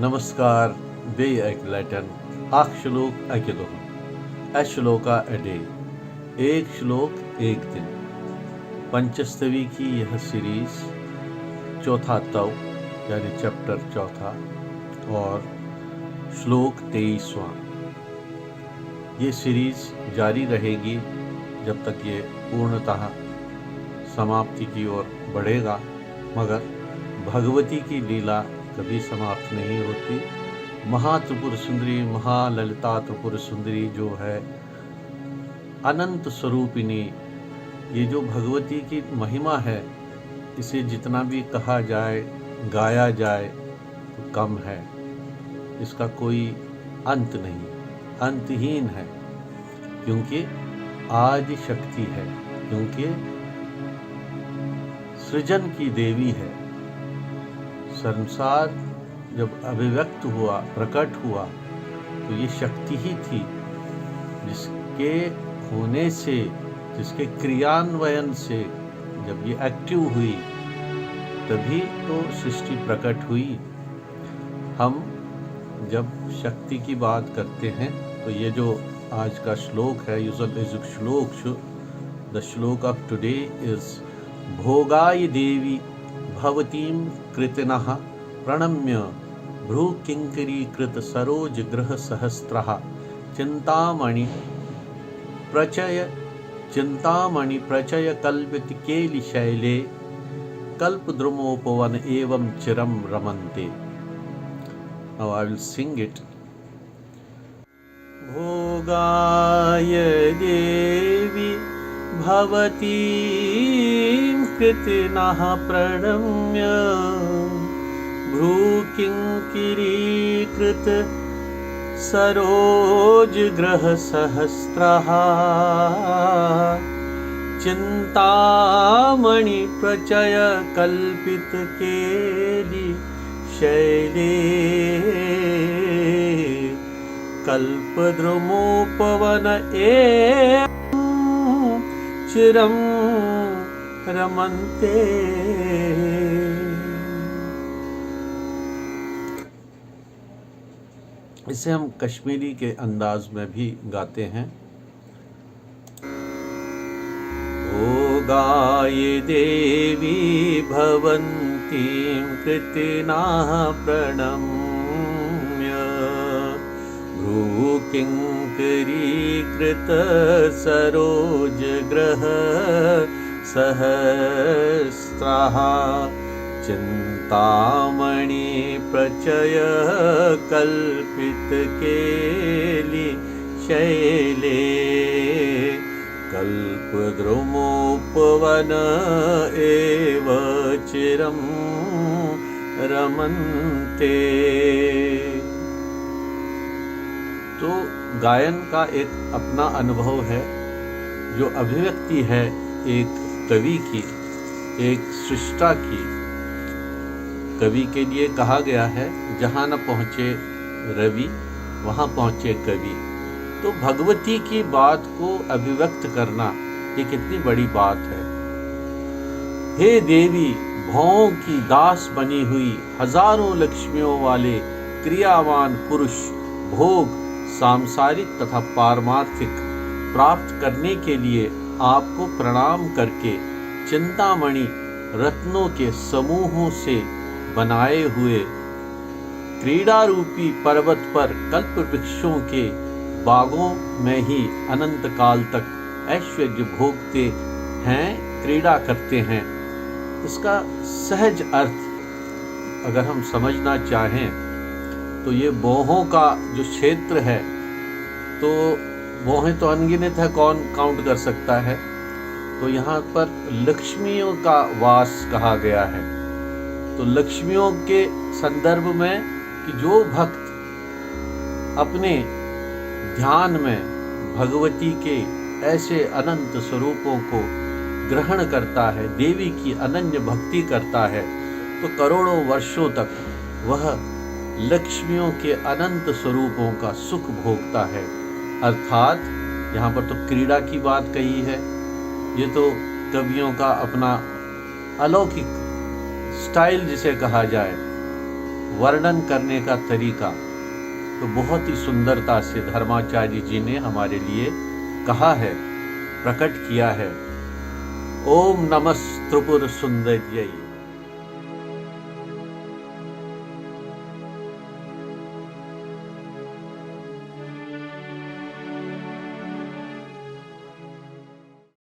नमस्कार बेय ऐकलायटन आख श्लोक ऐकिदोहन श्लोका अडे एक श्लोक एक दिन। पंचस्तवी की यह सीरीज चौथा तव यानी चैप्टर चौथा और श्लोक 23वां। ये सीरीज जारी रहेगी जब तक ये पूर्णतः समाप्ति की ओर बढ़ेगा, मगर भगवती की लीला कभी समाप्त नहीं होती। महात्रिपुर सुंदरी, महाललिता त्रिपुर सुंदरी जो है अनंत स्वरूपिणी, ये जो भगवती की महिमा है, इसे जितना भी कहा जाए गाया जाए तो कम है। इसका कोई अंत नहीं, अंतहीन है, क्योंकि आदि शक्ति है, क्योंकि सृजन की देवी है। संसार जब अभिव्यक्त हुआ, प्रकट हुआ, तो ये शक्ति ही थी जिसके होने से, जिसके क्रियान्वयन से जब ये एक्टिव हुई तभी तो सृष्टि प्रकट हुई। हम जब शक्ति की बात करते हैं तो ये जो आज का श्लोक है, द श्लोक ऑफ टुडे इज भोगाय देवी भवतीं कृतिनः प्रणम्य भ्रूकिंकरीकृत सरोज ग्रह सहस्त्रः चिंतामणि प्रचय कल्पित केलि शैले कल्पद्रुमोपवन एवं चिरम रमन्ते। Now I will sing it. भोगाय देवी भवतीं कृतिनः प्रणम्य भ्रूकिंकरीकृत सरोजगृहसहस्रः चिंतामणि प्रचय कल्पित केलि शैले कल्पद्रुमोपवन चिरम रमन्ते। इसे हम कश्मीरी के अंदाज में भी गाते हैं। भोगाय देवी भवन्तीं कृतिनः प्रणम्य भ्रूकिंकरीकृत सरोजग्रह सहस्रः चिंतामणि प्रचय कल्पित केलि शैले कल्पद्रुमोपवन एव चिरं रमन्ते। तो गायन का एक अपना अनुभव है, जो अभिव्यक्ति है एक कवि की, एक सृष्टा की। कवि के लिए कहा गया है, जहाँ न पहुँचे रवि वहाँ पहुँचे कवि। तो भगवती की बात को अभिव्यक्त करना ये कितनी बड़ी बात है। हे देवी, भौं की दास बनी हुई हजारों लक्ष्मियों वाले क्रियावान पुरुष भोग सांसारिक तथा पारमार्थिक प्राप्त करने के लिए आपको प्रणाम करके चिंतामणि रत्नों के समूहों से बनाए हुए क्रीड़ा रूपी पर्वत पर कल्प वृक्षों के बागों में ही अनंत काल तक ऐश्वर्य भोगते हैं, क्रीड़ा करते हैं। इसका सहज अर्थ अगर हम समझना चाहें तो ये बोहों का जो क्षेत्र है, तो बोहें तो अनगिनत है, कौन काउंट कर सकता है। तो यहाँ पर लक्ष्मियों का वास कहा गया है। तो लक्ष्मियों के संदर्भ में कि जो भक्त अपने ध्यान में भगवती के ऐसे अनंत स्वरूपों को ग्रहण करता है, देवी की अनन्य भक्ति करता है, तो करोड़ों वर्षों तक वह लक्ष्मियों के अनंत स्वरूपों का सुख भोगता है। अर्थात यहाँ पर तो क्रीड़ा की बात कही है, ये तो कवियों का अपना अलौकिक स्टाइल जिसे कहा जाए, वर्णन करने का तरीका तो बहुत ही सुंदरता से धर्माचार्य जी ने हमारे लिए कहा है, प्रकट किया है। ओम नमः त्रिपुर सुंदर्यै।